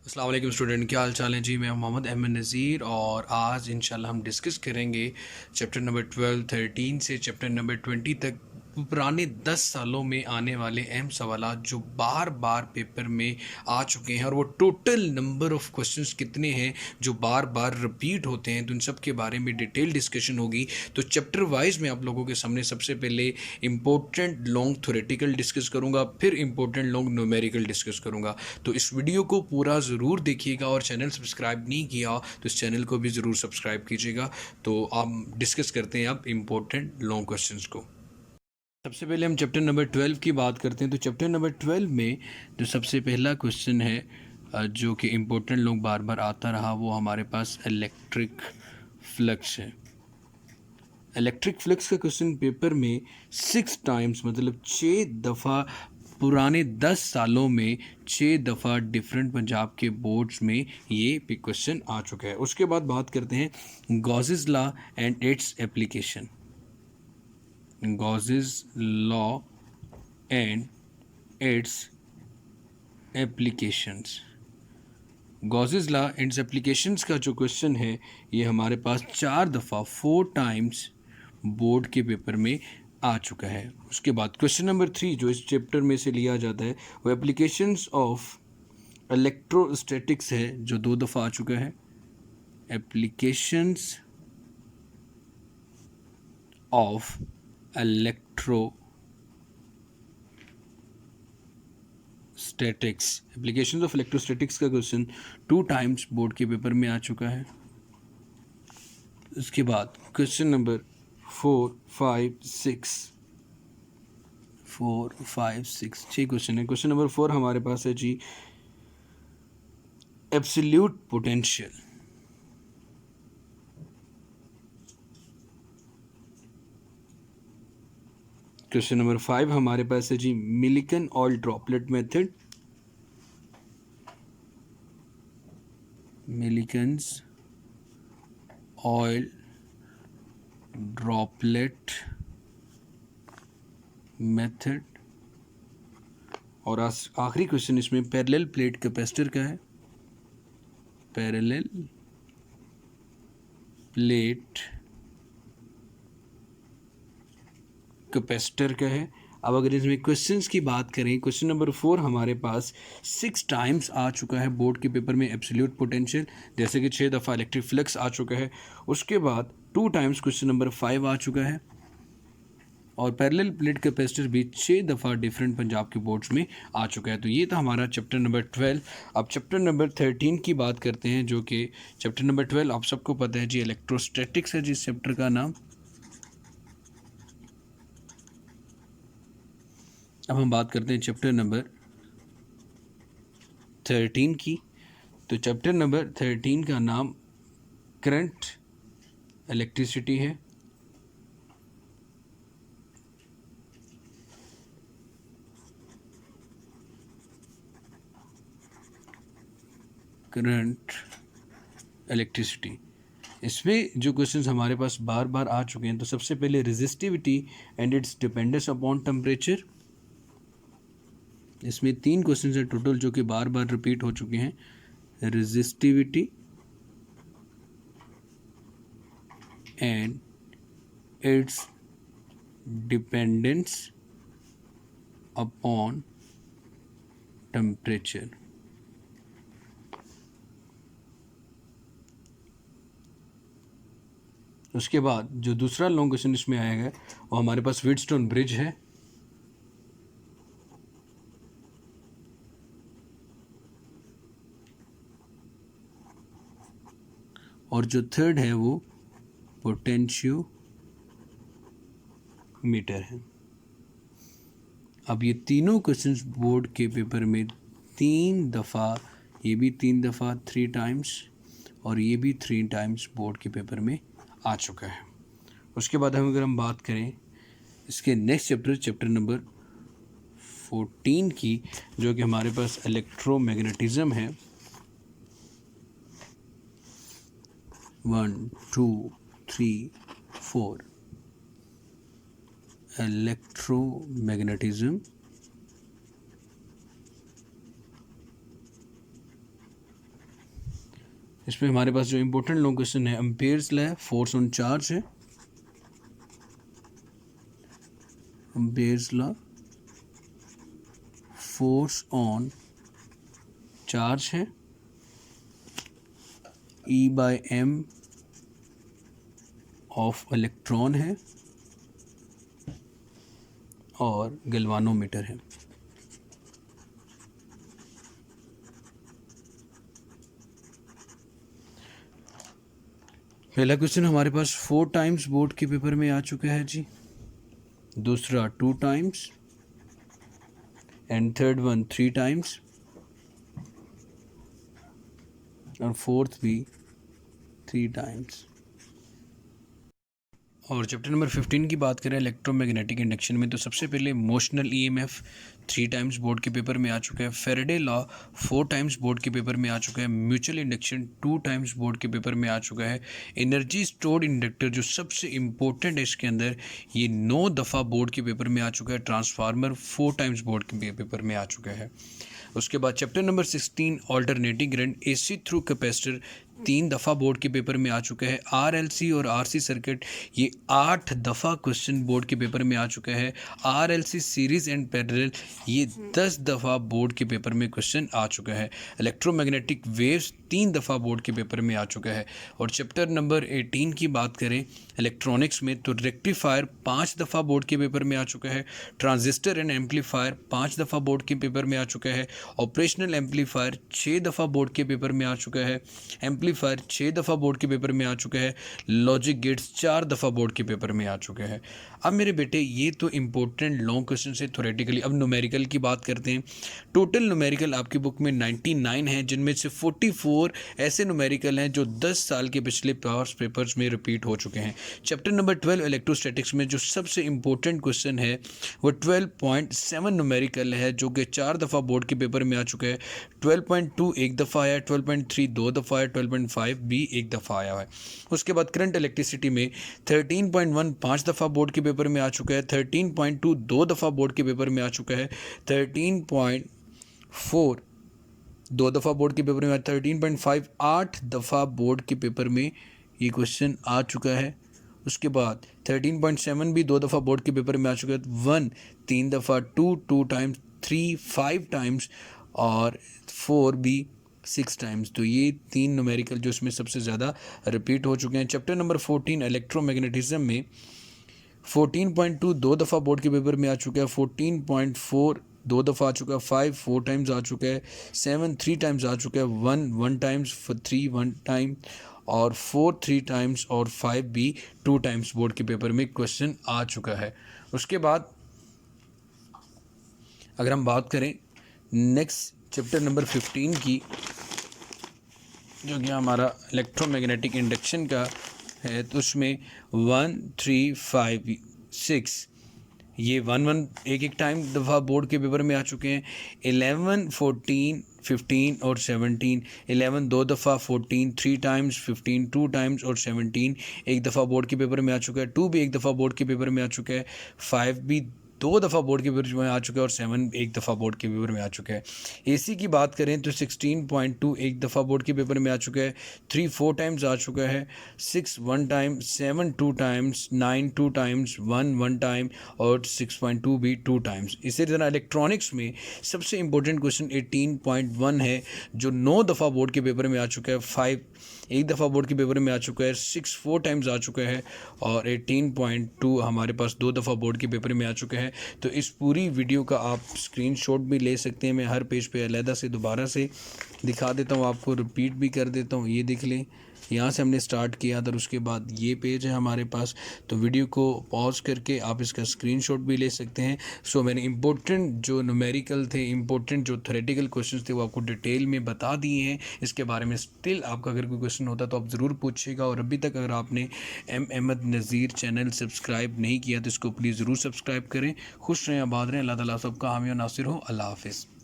अस्सलाम वालेकुम स्टूडेंट, क्या हाल चाल है जी। मैं मोहम्मद अहमद नज़ीर और आज इंशाल्लाह हम डिस्कस करेंगे चैप्टर नंबर 12 13 से चैप्टर नंबर 20 तक पुराने 10 सालों में आने वाले अहम सवालात जो बार बार पेपर में आ चुके हैं और वो टोटल नंबर ऑफ क्वेश्चंस कितने हैं जो बार बार रिपीट होते हैं, तो उन सब के बारे में डिटेल डिस्कशन होगी। तो चैप्टर वाइज मैं आप लोगों के सामने सबसे पहले इंपॉर्टेंट लॉन्ग थ्योरेटिकल डिस्कस करूंगा, फिर इंपॉर्टेंट लॉन्ग न्यूमेरिकल डिस्कस करूंगा। तो इस वीडियो को पूरा ज़रूर देखिएगा और चैनल सब्सक्राइब नहीं किया तो इस चैनल को भी ज़रूर सब्सक्राइब कीजिएगा। तो आप डिस्कस करते हैं अब इंपॉर्टेंट लॉन्ग क्वेश्चंस को। सबसे पहले हम चैप्टर नंबर 12 की बात करते हैं। तो चैप्टर नंबर 12 में जो सबसे पहला क्वेश्चन है जो कि इम्पोर्टेंट लोग बार बार आता रहा, वो हमारे पास इलेक्ट्रिक फ्लक्स है। इलेक्ट्रिक फ्लक्स का क्वेश्चन पेपर में 6 टाइम्स मतलब 6 दफ़ा पुराने 10 सालों में 6 दफ़ा डिफरेंट पंजाब के बोर्ड्स में ये क्वेश्चन आ चुका है। उसके बाद बात करते हैं Gauss's law and its application. Gauss's law and it's applications. Gauss's law and it's applications का जो क्वेश्चन है ये हमारे पास 4 दफ़ा 4 टाइम्स बोर्ड के पेपर में आ चुका है। उसके बाद क्वेश्चन नंबर 3 जो इस चैप्टर में से लिया जाता है वो एप्लीकेशंस ऑफ इलेक्ट्रोस्टैटिक्स है, जो 2 दफ़ा आ चुका है। एप्लीकेशंस ऑफ इलेक्ट्रोस्टैटिक्स का क्वेश्चन 2 टाइम्स बोर्ड के पेपर में आ चुका है। उसके बाद क्वेश्चन नंबर 4 5 6 6 क्वेश्चन है। क्वेश्चन नंबर 4 हमारे पास है जी एब्सोल्यूट पोटेंशियल। क्वेश्चन नंबर 5 हमारे पास है जी Millikan oil droplet method. Millikan's oil droplet method. और आखिरी क्वेश्चन इसमें पैरेलल प्लेट कैपेसिटर का है। पैरेलल प्लेट कैपेसिटर का है। अब अगर इसमें क्वेश्चंस की बात करें, क्वेश्चन नंबर 4 हमारे पास 6 टाइम्स आ चुका है बोर्ड के पेपर में एब्सोल्यूट पोटेंशियल, जैसे कि 6 दफ़ा इलेक्ट्रिक फ्लक्स आ चुका है। उसके बाद 2 टाइम्स क्वेश्चन नंबर 5 आ चुका है और पैरेलल प्लेट कैपेसिटर भी 6 दफ़ा डिफरेंट पंजाब के बोर्ड्स में आ चुका है। तो ये था हमारा चैप्टर नंबर 12। अब चैप्टर नंबर 13 की बात करते हैं, जो कि चैप्टर नंबर 12 आप सबको पता है जी इलेक्ट्रोस्टैटिक्स है जिस चैप्टर का नाम। अब हम बात करते हैं चैप्टर नंबर 13 की। तो चैप्टर नंबर 13 का नाम करंट इलेक्ट्रिसिटी है। Current electricity. इसमें जो क्वेश्चंस हमारे पास बार बार आ चुके हैं, तो सबसे पहले resistivity and it's dependence upon temperature. इसमें 3 क्वेश्चंस हैं टोटल जो कि बार बार रिपीट हो चुके हैं। Resistivity and it's dependence upon temperature. उसके बाद जो दूसरा लॉन्ग क्वेश्चन इसमें आएगा वो हमारे पास व्हीटस्टोन ब्रिज है। और जो थर्ड है वो पोटेंशियोमीटर है। अब ये तीनों क्वेश्चंस बोर्ड के पेपर में 3 दफ़ा, ये भी 3 दफ़ा 3 टाइम्स और ये भी 3 टाइम्स बोर्ड के पेपर में आ चुका है। उसके बाद अगर हम बात करें इसके नेक्स्ट चैप्टर नंबर 14 की, जो कि हमारे पास इलेक्ट्रोमैग्नेटिज्म है। 1 2 3 4 इलेक्ट्रोमैग्नेटिज्म। इसमें हमारे पास जो इम्पोर्टेंट लॉ क्वेश्चन है, Ampere's law, force on charge है, Ampere's law, force on charge है, E/m ऑफ इलेक्ट्रॉन है और गैल्वानोमीटर है। पहला क्वेश्चन हमारे पास 4 टाइम्स बोर्ड के पेपर में आ चुका है जी, दूसरा 2 times and third one 3 times और फोर्थ भी 3 टाइम्स। और चैप्टर नंबर 15 की बात करें इलेक्ट्रोमैग्नेटिक इंडक्शन में, तो सबसे पहले मोशनल ईएमएफ 3 टाइम्स बोर्ड के पेपर में आ चुका है, फैराडे लॉ 4 टाइम्स बोर्ड के पेपर में आ चुका है, म्यूचुअल इंडक्शन 2 टाइम्स बोर्ड के पेपर में आ चुका है, एनर्जी स्टोर्ड इंडक्टर जो सबसे इम्पोर्टेंट है इसके अंदर, ये 9 दफ़ा बोर्ड के पेपर में आ चुका है, ट्रांसफार्मर 4 टाइम्स बोर्ड के पेपर में आ चुका है। उसके बाद chapter number 16 alternating current AC through capacitor 3 दफ़ा बोर्ड के पेपर में आ चुका है, आरएलसी और आरसी सर्किट ये 8 दफ़ा क्वेश्चन बोर्ड के पेपर में आ चुका है, आरएलसी सीरीज़ एंड पैरेलल ये 10 दफ़ा बोर्ड के पेपर में क्वेश्चन आ चुका है, इलेक्ट्रोमैग्नेटिक वेव्स 3 दफ़ा बोर्ड के पेपर में आ चुका है। और चैप्टर नंबर 18 की बात करें इलेक्ट्रॉनिक्स में, तो रेक्टिफायर 5 दफ़ा बोर्ड के पेपर में आ चुका है, ट्रांजिस्टर एंड एम्पलीफायर 5 दफ़ा बोर्ड के पेपर में आ चुका है, ऑपरेशनल एम्पलीफायर 6 दफ़ा बोर्ड के पेपर में आ चुका है, एम्पलीफायर 6 दफ़ा बोर्ड के पेपर में आ चुका है, लॉजिक गेट्स 4 दफ़ा बोर्ड के पेपर में आ चुके हैं। अब मेरे बेटे ये तो इंपॉर्टेंट लॉन्ग क्वेश्चन से थ्योरेटिकली, अब न्यूमेरिकल की बात करते हैं। टोटल न्यूमेरिकल आपकी बुक में 99 है, जिनमें से 44 ऐसे न्यूमेरिकल हैं जो 10 साल के पिछले पास्ट पेपर्स में रिपीट हो चुके हैं। चैप्टर नंबर 12 इलेक्ट्रोस्टैटिक्स में जो सबसे इंपॉर्टेंट क्वेश्चन है वो 12.7 न्यूमेरिकल है, जो कि 4 दफ़ा बोर्ड के पेपर में आ चुका है, 12.2 एक दफ़ा आया, 12.3 2 दफ़ा आया, 12.5 भी एक दफ़ा आया है। उसके बाद करंट इलेक्ट्रिसिटी में 13.1 5 दफ़ा बोर्ड के पेपर में आ चुका है, 13.2 2 दफ़ा बोर्ड के पेपर में आ चुका है, 13.4 2 दफ़ा बोर्ड के पेपर में आया, 13.5 8 दफ़ा बोर्ड के पेपर में ये क्वेश्चन आ चुका है। उसके बाद 13.7 भी 2 दफ़ा बोर्ड के पेपर में आ चुका है, 1 3 दफ़ा, 2 टाइम्स, 3 5 टाइम्स और 4 भी 6 टाइम्स। तो ये 3 न्यूमेरिकल जो इसमें सबसे ज़्यादा रिपीट हो चुके हैं। चैप्टर नंबर 14 इलेक्ट्रोमैग्नेटिज्म में 14.2 2 दफ़ा बोर्ड के पेपर में आ चुका है, 14.4 2 दफ़ा आ चुका है, 5 4 टाइम्स आ चुका है, 7 3 टाइम्स आ चुका है, 1 टाइम्स, 3 1 टाइम और 4 3 टाइम्स और 5 भी 2 टाइम्स बोर्ड के पेपर में क्वेश्चन आ चुका है। उसके बाद अगर हम बात करें नेक्स्ट चैप्टर नंबर 15 की, जो कि हमारा इलेक्ट्रोमैग्नेटिक इंडक्शन का है, तो उसमें 1 3 5 6 ये 1 एक टाइम दफ़ा बोर्ड के पेपर में आ चुके हैं, 11 14 15 और 17, 11 2 दफ़ा, 14 3 टाइम्स, 15 2 टाइम्स और 17 एक दफ़ा बोर्ड के पेपर में आ चुका है, 2 भी एक दफ़ा बोर्ड के पेपर में आ चुका है, 5 भी 2 दफ़ा बोर्ड के पेपर में आ चुका है और 7 एक दफ़ा बोर्ड के पेपर में आ चुका है। एसी की बात करें तो 16.2 एक दफ़ा बोर्ड के पेपर में आ चुका है, 3 4 टाइम्स आ चुका है, 6 1 टाइम, 7 2 टाइम्स, 9 2 टाइम्स, 1 टाइम और 6.2 भी 2 टाइम्स। इसी तरह इलेक्ट्रॉनिक्स में सबसे इंपॉर्टेंट क्वेश्चन 18.1 है, जो 9 दफ़ा बोर्ड के पेपर में आ चुका है, 5 एक दफ़ा बोर्ड के पेपर में आ चुका है, 6 4 टाइम्स आ चुका है और 18.2 हमारे पास 2 दफ़ा बोर्ड के पेपर में आ चुका है। तो इस पूरी वीडियो का आप स्क्रीनशॉट भी ले सकते हैं, मैं हर पेज पे अलहदा से दोबारा से दिखा देता हूँ, आपको रिपीट भी कर देता हूँ। ये देख लें, यहाँ से हमने स्टार्ट किया था, उसके बाद ये पेज है हमारे पास, तो वीडियो को पॉज करके आप इसका स्क्रीनशॉट भी ले सकते हैं। सो मैंने इंपॉर्टेंट जो न्यूमेरिकल थे, इंपॉर्टेंट जो थ्योरेटिकल क्वेश्चंस थे वो आपको डिटेल में बता दिए हैं। इसके बारे में स्टिल आपका अगर कोई क्वेश्चन होता तो आप ज़रूर पूछिएगा, और अभी तक अगर आपने अहमद नज़ीर चैनल सब्सक्राइब नहीं किया तो इसको प्लीज़ ज़रूर सब्सक्राइब करें। खुश रहें, आबाद रहें, अल्लाह ताला सबका हामी और नासिर हो। अल्लाह हाफिज़।